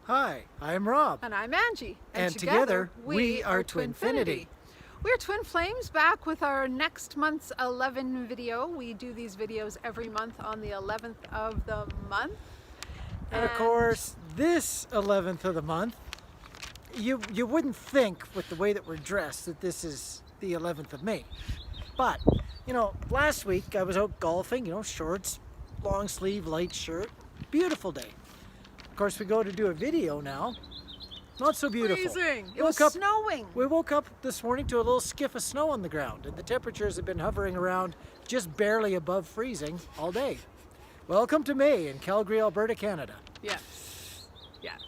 Hi, I'm Rob. And I'm Angie. And together we are TwinFinity. We're twin flames back with our next month's 11 video. We do these videos every month on the 11th of the month. And of course, this 11th of the month, you wouldn't think with the way that we're dressed that this is the 11th of May. But, last week I was out golfing, shorts, long sleeve, light shirt, beautiful day. Of course, we go to do a video now. Not so beautiful. Freezing. It was snowing. We woke up this morning to a little skiff of snow on the ground, and the temperatures have been hovering around just barely above freezing all day. Welcome to May in Calgary, Alberta, Canada. Yes. Yes.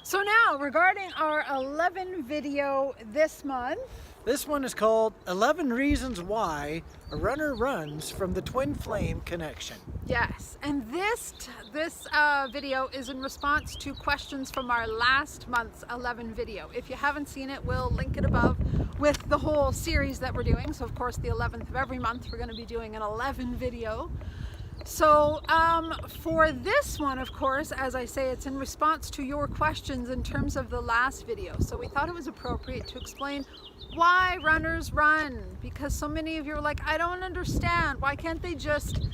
So now, regarding our 11 video this month. This one is called 11 Reasons Why a Runner Runs from the Twin Flame Connection. Yes, and this video is in response to questions from our last month's 11 video. If you haven't seen it, we'll link it above with the whole series that we're doing. So of course the 11th of every month we're going to be doing an 11 video. So for this one, of course, as I say, it's in response to your questions in terms of the last video. So we thought it was appropriate to explain why runners run, because so many of you are like, I don't understand. Why can't they just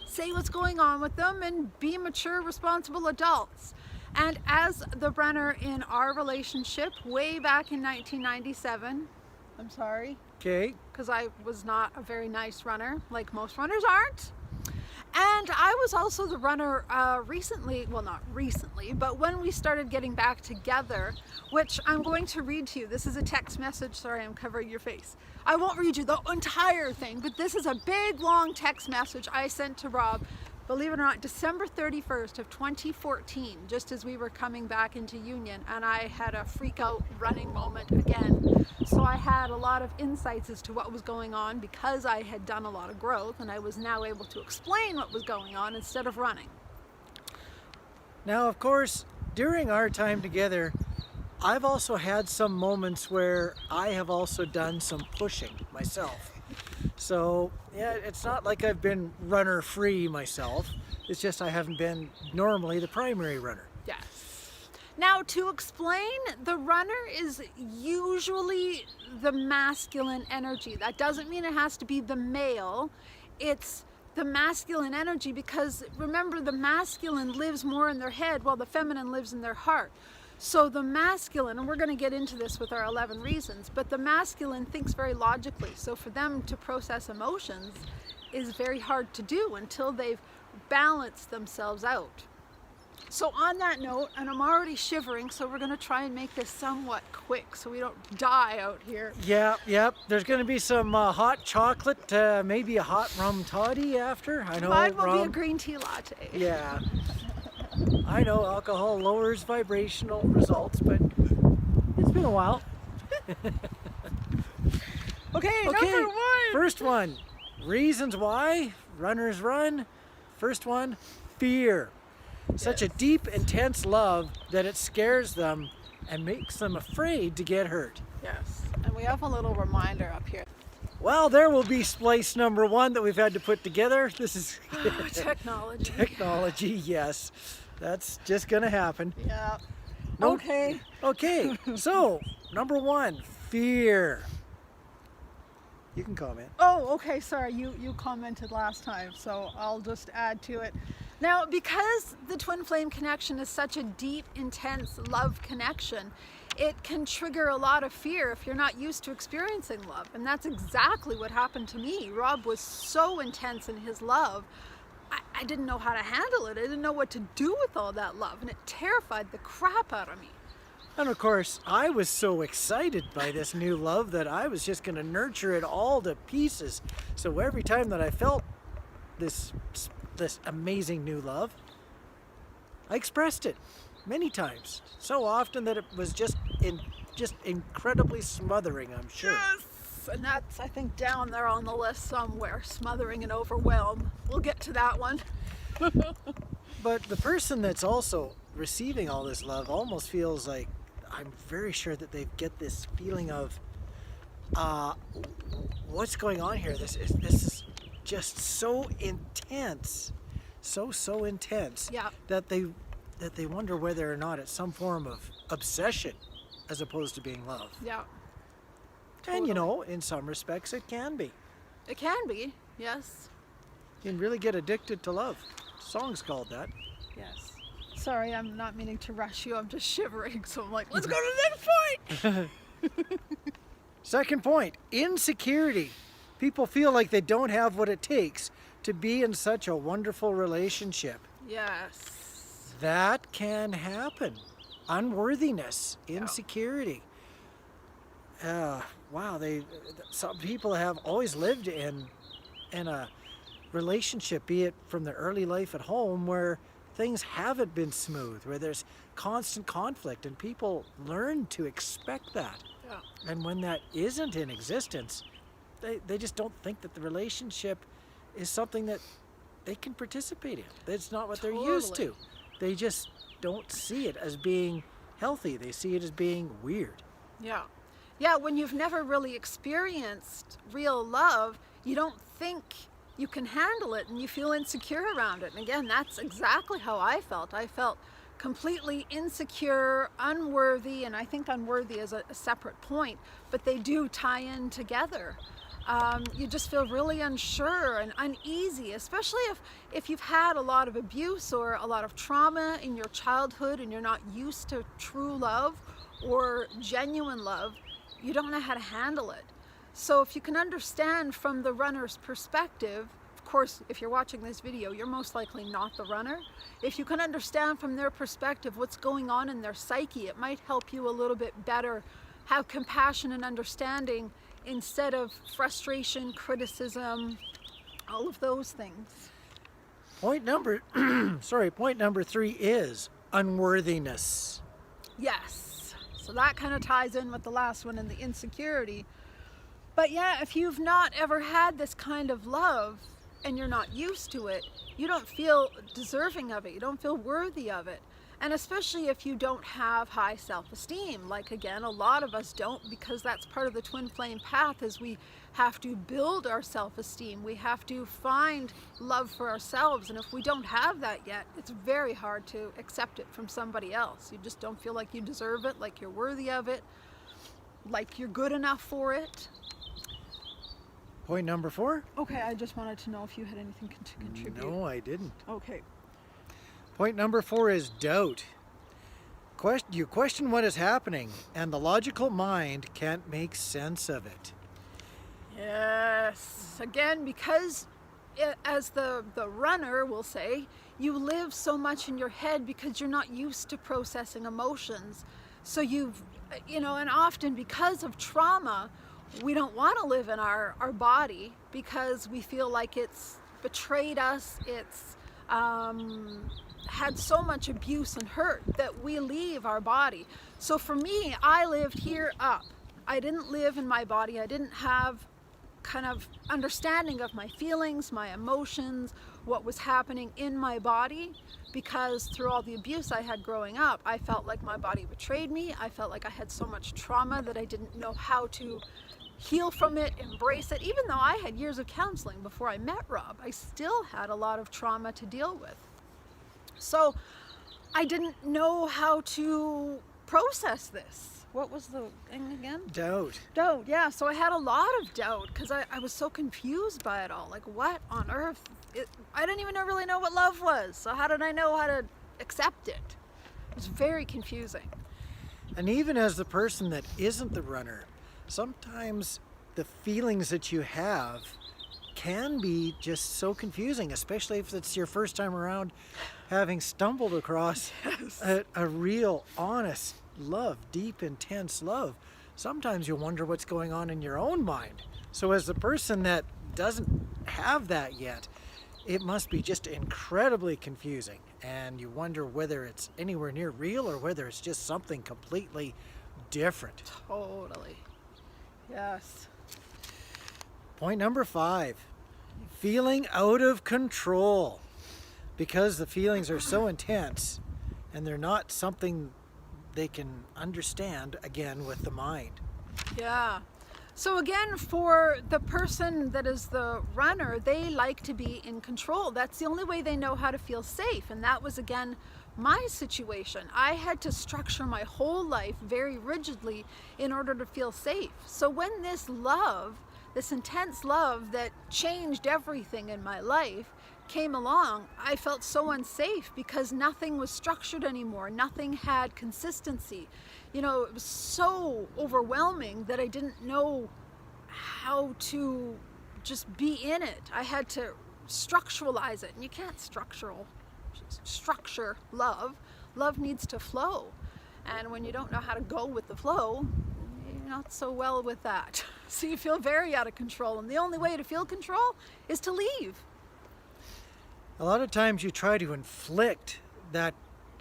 say what's going on with them and be mature, responsible adults? And as the runner in our relationship way back in 1997, I'm sorry. Okay. Because I was not a very nice runner, like most runners aren't. And I was also the runner recently, well not recently, but when we started getting back together, which I'm going to read to you. This is a text message, sorry I'm covering your face. I won't read you the entire thing, but this is a big long text message I sent to Rob, believe it or not, December 31st of 2014, just as we were coming back into union, and I had a freak out running moment again. So I had a lot of insights as to what was going on because I had done a lot of growth, and I was now able to explain what was going on instead of running. Now, of course, during our time together, I've also had some moments where I have also done some pushing myself. So, yeah, it's not like I've been runner free myself. It's just I haven't been normally the primary runner. Yes. Now, to explain, the runner is usually the masculine energy. That doesn't mean it has to be the male. It's the masculine energy because, remember, the masculine lives more in their head while the feminine lives in their heart. So the masculine, and we're going to get into this with our 11 reasons, but the masculine thinks very logically. So for them to process emotions is very hard to do until they've balanced themselves out. So on that note, and I'm already shivering, so we're going to try and make this somewhat quick so we don't die out here. Yep. There's going to be some hot chocolate, maybe a hot rum toddy after. I know. Mine will be a green tea latte. Yeah. I know alcohol lowers vibrational results, but it's been a while. Okay, number one. First one, reasons why runners run. First one, fear. Such a deep, intense love that it scares them and makes them afraid to get hurt. Yes, and we have a little reminder up here. Well, there will be splice number one that we've had to put together. This is technology. Technology, yes. That's just going to happen. Yeah. No, okay. Okay, so number one, fear. You can comment. Oh, okay, sorry, you commented last time, so I'll just add to it. Now, because the twin flame connection is such a deep, intense love connection, it can trigger a lot of fear if you're not used to experiencing love. And that's exactly what happened to me. Rob was so intense in his love, I didn't know how to handle it. I didn't know what to do with all that love, and it terrified the crap out of me. And of course, I was so excited by this new love that I was just going to nurture it all to pieces. So every time that I felt this amazing new love, I expressed it many times. So often that it was just incredibly smothering, I'm sure. Yes! And that's, I think, down there on the list somewhere, smothering and overwhelm. We'll get to that one. But the person that's also receiving all this love almost feels like, I'm very sure that they get this feeling of, what's going on here? This is just so intense, so intense, yeah, that they that they wonder whether or not it's some form of obsession as opposed to being love. Yeah. And Totally. in some respects it can be. It can be, yes. You can really get addicted to love. Song's called that. Yes. Sorry, I'm not meaning to rush you. I'm just shivering, so I'm like, let's go to the next point. Second point, insecurity. People feel like they don't have what it takes to be in such a wonderful relationship. Yes. That can happen. Unworthiness, insecurity. Wow, some people have always lived in a relationship, be it from their early life at home, where things haven't been smooth, where there's constant conflict, and people learn to expect that. Yeah. And when that isn't in existence, they just don't think that the relationship is something that they can participate in. That's not what they're used to. They just don't see it as being healthy. They see it as being weird. Yeah. Yeah, when you've never really experienced real love, you don't think you can handle it and you feel insecure around it. And again, that's exactly how I felt. I felt completely insecure, unworthy, and I think unworthy is a separate point, but they do tie in together. You just feel really unsure and uneasy, especially if you've had a lot of abuse or a lot of trauma in your childhood and you're not used to true love or genuine love. You don't know how to handle it. So if you can understand from the runner's perspective, of course, if you're watching this video, you're most likely not the runner. If you can understand from their perspective what's going on in their psyche, it might help you a little bit better have compassion and understanding instead of frustration, criticism, all of those things. Point number 3 is unworthiness. Yes. So that kind of ties in with the last one and the insecurity. But yeah, if you've not ever had this kind of love and you're not used to it, you don't feel deserving of it. You don't feel worthy of it. And especially if you don't have high self-esteem, like again, a lot of us don't, because that's part of the twin flame path, is we have to build our self-esteem. We have to find love for ourselves. And if we don't have that yet, it's very hard to accept it from somebody else. You just don't feel like you deserve it, like you're worthy of it, like you're good enough for it. Point number 4? Okay, I just wanted to know if you had anything to contribute. No, I didn't. Okay. Point number 4 is doubt. You question what is happening, and the logical mind can't make sense of it. Yes. Again, because as the runner will say, you live so much in your head because you're not used to processing emotions. So and often because of trauma, we don't want to live in our body because we feel like it's betrayed us, it's had so much abuse and hurt that we leave our body. So for me, I lived here up. I didn't live in my body. I didn't have kind of understanding of my feelings, my emotions, what was happening in my body, because through all the abuse I had growing up, I felt like my body betrayed me. I felt like I had so much trauma that I didn't know how to heal from it, embrace it. Even though I had years of counseling before I met Rob, I still had a lot of trauma to deal with. So I didn't know how to process this. What was the thing again? Doubt. Doubt, yeah. So I had a lot of doubt because I was so confused by it all. Like, what on earth? I didn't even really know what love was. So how did I know how to accept it? It was very confusing. And even as the person that isn't the runner, sometimes the feelings that you have can be just so confusing, especially if it's your first time around having stumbled across a real, honest love, deep, intense love. Sometimes you wonder what's going on in your own mind. So as the person that doesn't have that yet, it must be just incredibly confusing. And you wonder whether it's anywhere near real or whether it's just something completely different. Totally. Yes. Point number 5, feeling out of control. Because the feelings are so intense and they're not something they can understand, again, with the mind. Yeah. So again, for the person that is the runner, they like to be in control. That's the only way they know how to feel safe. And that was, again, my situation. I had to structure my whole life very rigidly in order to feel safe. So when this love, this intense love that changed everything in my life came along, I felt so unsafe because nothing was structured anymore. Nothing had consistency. You know, it was so overwhelming that I didn't know how to just be in it. I had to structuralize it, and you can't structure love. Love needs to flow, and when you don't know how to go with the flow, you're not so well with that. So you feel very out of control, and the only way to feel control is to leave. A lot of times you try to inflict that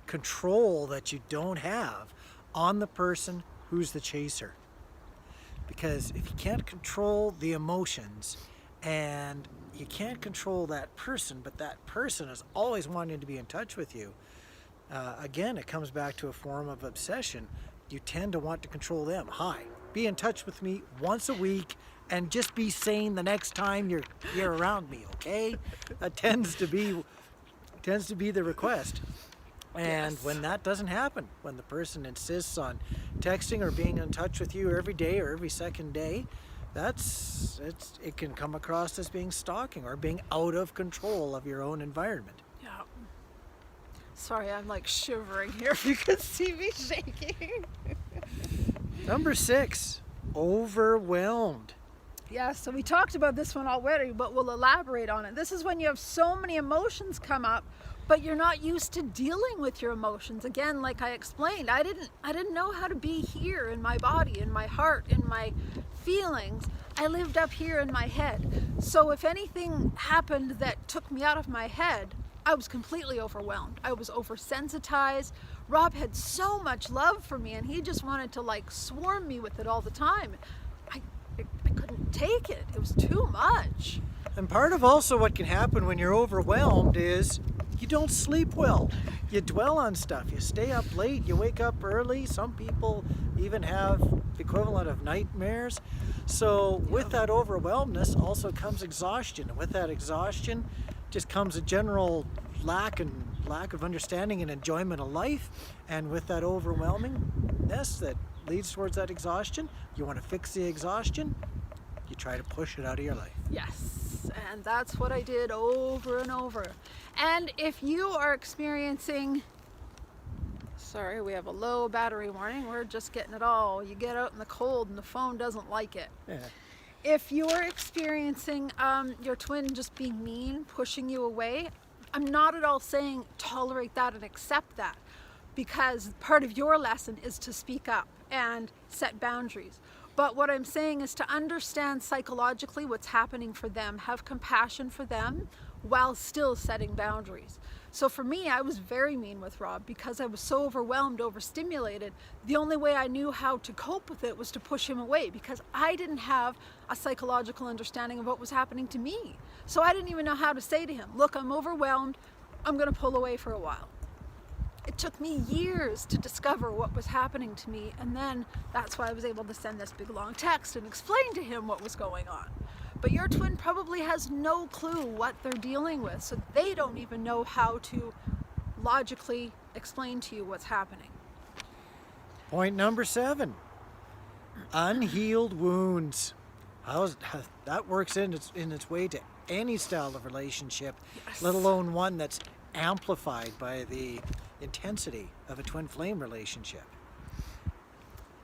control that you don't have on the person who's the chaser. Because if you can't control the emotions and you can't control that person, but that person is always wanting to be in touch with you, again, it comes back to a form of obsession. You tend to want to control them. Hi, be in touch with me once a week and just be sane the next time you're around me, okay? That tends to be the request. And Yes. when that doesn't happen, when the person insists on texting or being in touch with you every day or every second day, it can come across as being stalking or being out of control of your own environment. Yeah. Sorry, I'm like shivering here if you can see me shaking. Number 6, overwhelmed. Yeah, so we talked about this one already, but we'll elaborate on it. This is when you have so many emotions come up, but you're not used to dealing with your emotions. Again, like I explained, I didn't know how to be here in my body, in my heart, in my feelings. I lived up here in my head. So if anything happened that took me out of my head, I was completely overwhelmed. I was oversensitized. Rob had so much love for me, and he just wanted to like swarm me with it all the time. I couldn't take it. It was too much. And part of also what can happen when you're overwhelmed is you don't sleep well. You dwell on stuff. You stay up late. You wake up early. Some people even have the equivalent of nightmares. So with that overwhelmness also comes exhaustion. And with that exhaustion just comes a general lack of understanding and enjoyment of life. And with that overwhelmingness that leads towards that exhaustion, you want to fix the exhaustion, you try to push it out of your life. Yes, and that's what I did over and over. And if you are experiencing, sorry, we have a low battery warning, we're just getting it all. You get out in the cold and the phone doesn't like it. Yeah. If you're experiencing your twin just being mean, pushing you away, I'm not at all saying tolerate that and accept that, because part of your lesson is to speak up and set boundaries. But what I'm saying is to understand psychologically what's happening for them, have compassion for them while still setting boundaries. So for me, I was very mean with Rob because I was so overwhelmed, overstimulated. The only way I knew how to cope with it was to push him away because I didn't have a psychological understanding of what was happening to me. So I didn't even know how to say to him, look, I'm overwhelmed, I'm gonna pull away for a while. It took me years to discover what was happening to me, and then that's why I was able to send this big long text and explain to him what was going on. But your twin probably has no clue what they're dealing with, so they don't even know how to logically explain to you what's happening. Point number 7, unhealed wounds. That works in its way to any style of relationship, Yes. let alone one that's amplified by the intensity of a twin flame relationship.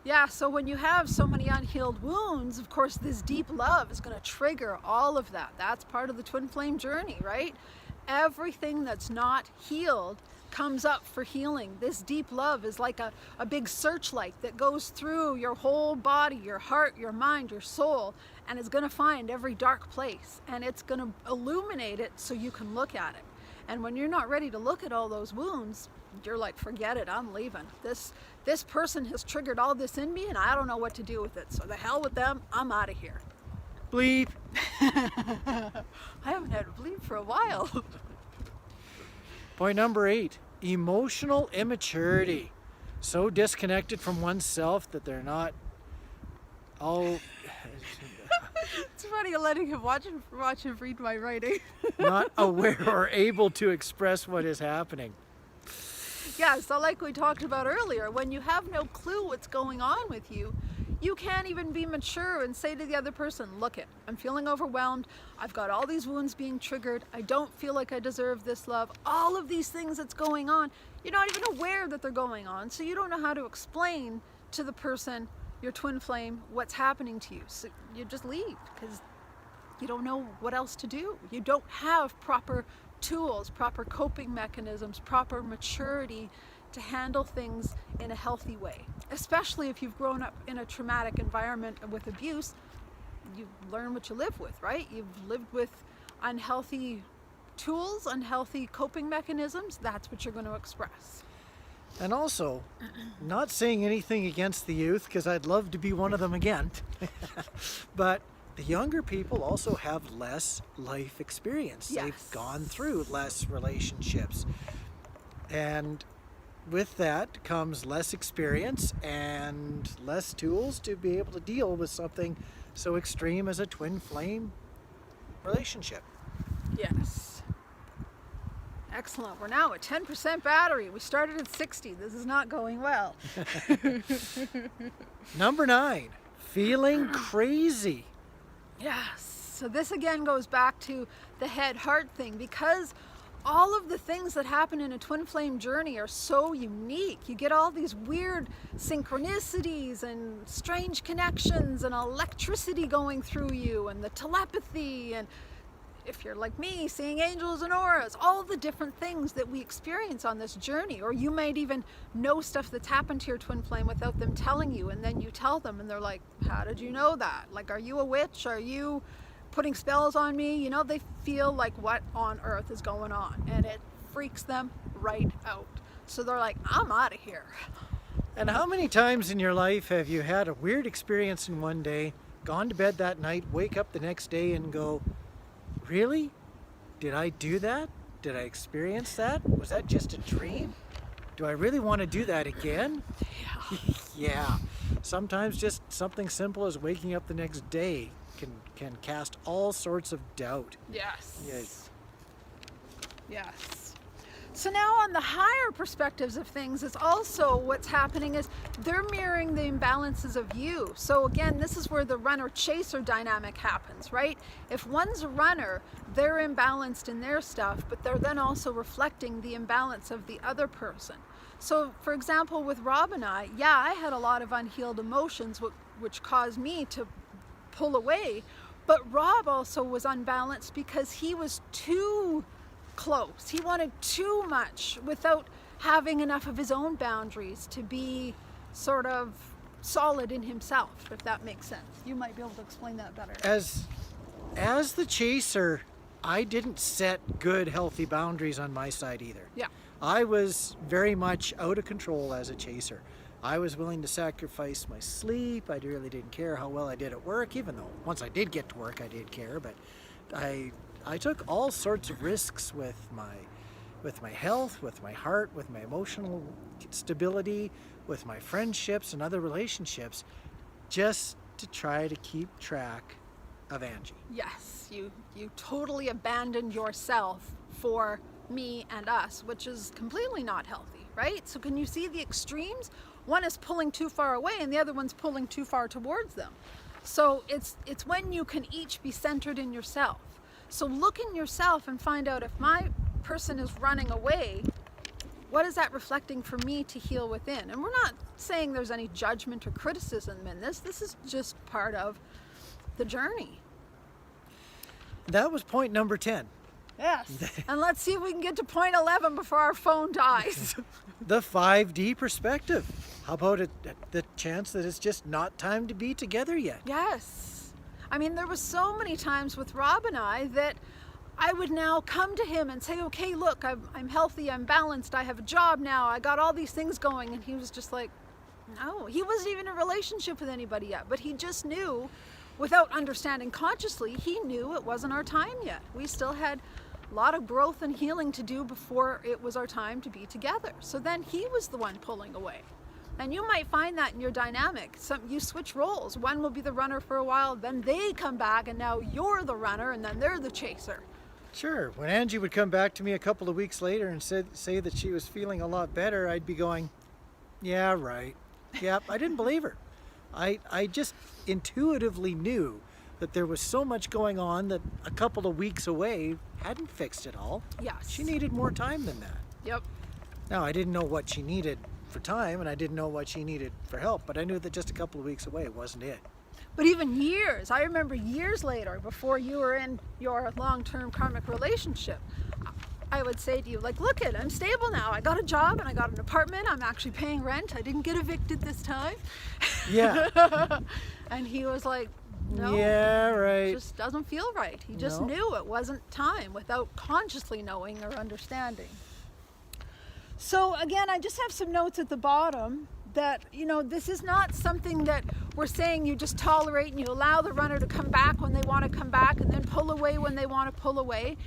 Yeah, so when you have so many unhealed wounds, of course, this deep love is going to trigger all of that. That's part of the twin flame journey, right? Everything that's not healed comes up for healing. This deep love is like a big searchlight that goes through your whole body, your heart, your mind, your soul, and it's going to find every dark place, and it's going to illuminate it so you can look at it. And when you're not ready to look at all those wounds, you're like, forget it, I'm leaving. This person has triggered all this in me and I don't know what to do with it. So the hell with them, I'm out of here. Bleep. I haven't had a bleep for a while. Point number 8, emotional immaturity. So disconnected from oneself that they're not all It's funny letting him watch him read my writing. not aware or able to express what is happening. Yeah, so like we talked about earlier, when you have no clue what's going on with you, you can't even be mature and say to the other person, look it, I'm feeling overwhelmed, I've got all these wounds being triggered, I don't feel like I deserve this love, all of these things that's going on, you're not even aware that they're going on, so you don't know how to explain to the person, your twin flame, what's happening to you. So you just leave because you don't know what else to do. You don't have proper tools, proper coping mechanisms, proper maturity to handle things in a healthy way. Especially if you've grown up in a traumatic environment with abuse, you learn what you live with, right? You've lived with unhealthy tools, unhealthy coping mechanisms, that's what you're going to express. And also, not saying anything against the youth, because I'd love to be one of them again, but the younger people also have less life experience. Yes. They've gone through less relationships. And with that comes less experience and less tools to be able to deal with something so extreme as a twin flame relationship. Yes. Excellent. We're now at 10% battery. We started at 60. This is not going well. Number 9, feeling crazy. Yes. So this again goes back to the head-heart thing, because all of the things that happen in a twin flame journey are so unique. You get all these weird synchronicities and strange connections and electricity going through you and the telepathy, and if you're like me, seeing angels and auras, all the different things that we experience on this journey. Or you might even know stuff that's happened to your twin flame without them telling you, and then you tell them and they're like, how did you know that? Like, are you a witch? Are you putting spells on me? You know, they feel like, what on earth is going on? And it freaks them right out. So they're like, I'm out of here. And how many times in your life have you had a weird experience in one day, gone to bed that night, wake up the next day and go, really? Did I do that? Did I experience that? Was that just a dream? Do I really want to do that again? Yeah. Yeah. Sometimes just something simple as waking up the next day can cast all sorts of doubt. Yes. Yes. Yes. So now on the higher perspectives of things, is also what's happening is they're mirroring the imbalances of you. So again, this is where the runner-chaser dynamic happens, right? If one's a runner, they're imbalanced in their stuff, but they're then also reflecting the imbalance of the other person. So for example, with Rob and I had a lot of unhealed emotions, which caused me to pull away, but Rob also was unbalanced because he was too close. He wanted too much without having enough of his own boundaries to be sort of solid in himself, if that makes sense. You might be able to explain that better. As the chaser, I didn't set good, healthy boundaries on my side either. Yeah. I was very much out of control as a chaser. I was willing to sacrifice my sleep. I really didn't care how well I did at work, even though once I did get to work, I did care, but I took all sorts of risks with my health, with my heart, with my emotional stability, with my friendships and other relationships, just to try to keep track of Angie. Yes, you totally abandoned yourself for me and us, which is completely not healthy, right? So can you see the extremes? One is pulling too far away and the other one's pulling too far towards them. So it's when you can each be centered in yourself. So look in yourself and find out, if my person is running away, what is that reflecting for me to heal within? And we're not saying there's any judgment or criticism in this. This is just part of the journey. That was point number 10. Yes. And let's see if we can get to point 11 before our phone dies. The 5D perspective. How about the chance that it's just not time to be together yet? Yes. I mean, there was so many times with Rob and I that I would now come to him and say, okay, look, I'm healthy, I'm balanced, I have a job now, I got all these things going. And he was just like, no, he wasn't even in a relationship with anybody yet, but he just knew, without understanding consciously, he knew it wasn't our time yet. We still had a lot of growth and healing to do before it was our time to be together. So then he was the one pulling away. And you might find that in your dynamic. You switch roles. One will be the runner for a while, then they come back and now you're the runner and then they're the chaser. Sure. When Angie would come back to me a couple of weeks later and say that she was feeling a lot better, I'd be going, yeah, right. Yep, I didn't believe her. I just intuitively knew that there was so much going on that a couple of weeks away hadn't fixed it all. Yes. She needed more time than that. Yep. Now, I didn't know what she needed for time, and I didn't know what she needed for help, but I knew that just a couple of weeks away wasn't it. But even years, I remember years later, before you were in your long-term karmic relationship, I would say to you, like, look it, I'm stable now. I got a job and I got an apartment. I'm actually paying rent. I didn't get evicted this time. Yeah. And he was like, no, yeah, right. it just doesn't feel right. He just knew it wasn't time without consciously knowing or understanding. So again, I just have some notes at the bottom that, you know, this is not something that we're saying you just tolerate and you allow the runner to come back when they want to come back and then pull away when they want to pull away.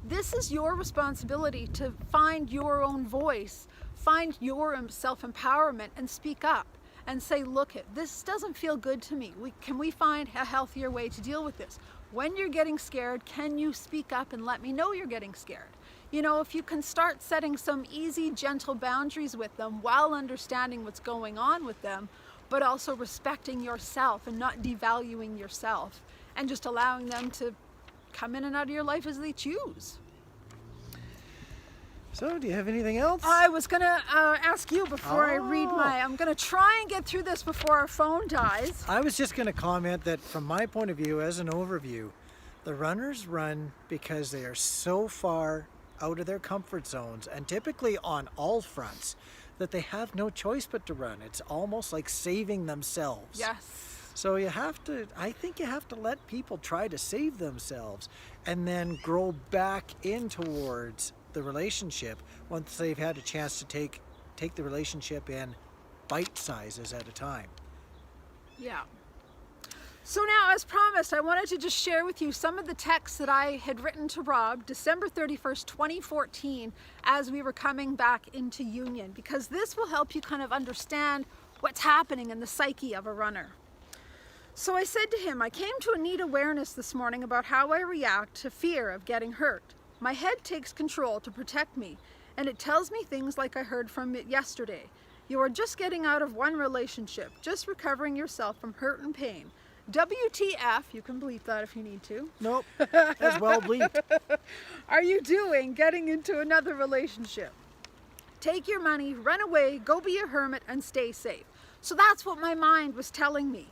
This is your responsibility to find your own voice, find your self-empowerment and speak up and say, look, this doesn't feel good to me. Can we find a healthier way to deal with this? When you're getting scared, can you speak up and let me know you're getting scared? You know, if you can start setting some easy, gentle boundaries with them while understanding what's going on with them, but also respecting yourself and not devaluing yourself and just allowing them to come in and out of your life as they choose. So, do you have anything else? I was gonna ask you before I read I'm gonna try and get through this before our phone dies. I was just going to comment that from my point of view, as an overview, the runners run because they are so far out of their comfort zones and typically on all fronts that they have no choice but to run. It's almost like saving themselves. Yes. So I think you have to let people try to save themselves and then grow back in towards the relationship once they've had a chance to take the relationship in bite sizes at a time. Yeah. So now, as promised, I wanted to just share with you some of the texts that I had written to Rob December 31st, 2014, as we were coming back into union, because this will help you kind of understand what's happening in the psyche of a runner. So I said to him, I came to a neat awareness this morning about how I react to fear of getting hurt. My head takes control to protect me, and it tells me things like I heard from it yesterday. You are just getting out of one relationship, just recovering yourself from hurt and pain. WTF, you can bleep that if you need to. Nope, that's well bleeped. Are you doing getting into another relationship? Take your money, run away, go be a hermit, and stay safe. So that's what my mind was telling me.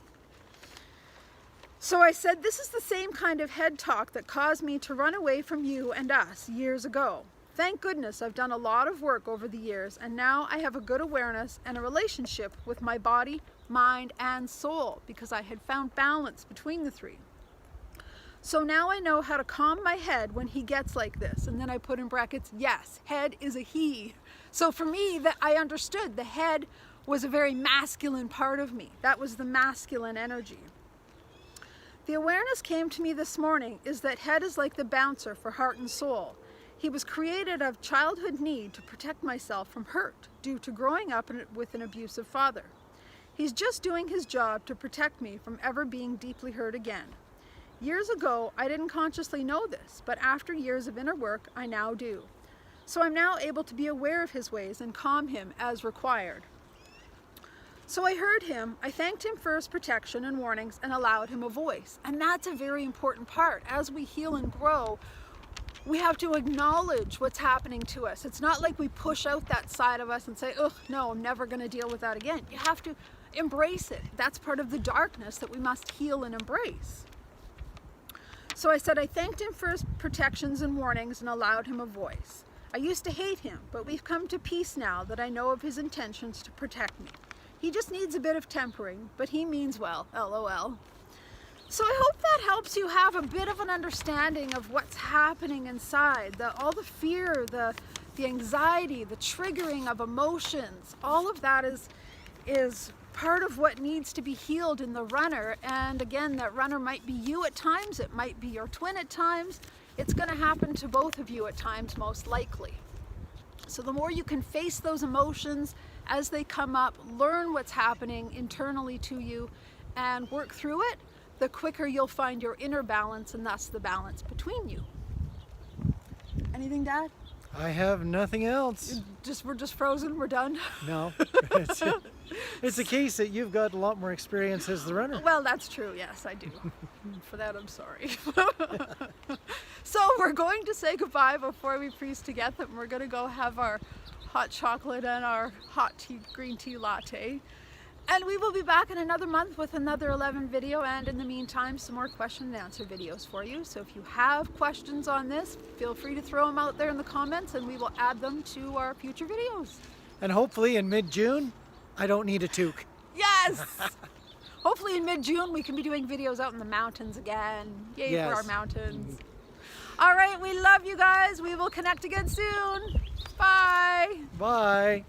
So I said, this is the same kind of head talk that caused me to run away from you and us years ago. Thank goodness I've done a lot of work over the years, and now I have a good awareness and a relationship with my body, mind, and soul, because I had found balance between the three. So now I know how to calm my head when he gets like this. And then I put in brackets, yes, head is a he. So for me, that I understood the head was a very masculine part of me. That was the masculine energy. The awareness came to me this morning is that head is like the bouncer for heart and soul. He was created of childhood need to protect myself from hurt due to growing up with an abusive father. He's just doing his job to protect me from ever being deeply hurt again. Years ago, I didn't consciously know this, but after years of inner work, I now do. So I'm now able to be aware of his ways and calm him as required. So I heard him, I thanked him for his protection and warnings and allowed him a voice. And that's a very important part. As we heal and grow, we have to acknowledge what's happening to us. It's not like we push out that side of us and say, ugh, no, I'm never going to deal with that again. You have to embrace it. That's part of the darkness that we must heal and embrace. So I said I thanked him for his protections and warnings and allowed him a voice. I used to hate him, but we've come to peace now that I know of his intentions to protect me. He just needs a bit of tempering, but he means well, LOL. So I hope that helps you have a bit of an understanding of what's happening inside, all the fear, the anxiety, the triggering of emotions. All of that is part of what needs to be healed in the runner. And again, that runner might be you at times, it might be your twin at times. It's going to happen to both of you at times, most likely. So the more you can face those emotions as they come up, learn what's happening internally to you, and work through it, the quicker you'll find your inner balance and thus the balance between you. Anything, Dad? I have nothing else. We're just frozen. We're done. No. It's a case that you've got a lot more experience as the runner. Well, that's true. Yes, I do. For that, I'm sorry. So we're going to say goodbye before we freeze to death, and we're going to go have our hot chocolate and our hot tea, green tea latte. And we will be back in another month with another 11 video, and in the meantime, some more question and answer videos for you. So if you have questions on this, feel free to throw them out there in the comments, and we will add them to our future videos. And hopefully in mid-June, I don't need a toque. Yes! Hopefully in mid-June we can be doing videos out in the mountains again. Yay Yes. for our mountains. All right, we love you guys. We will connect again soon. Bye. Bye.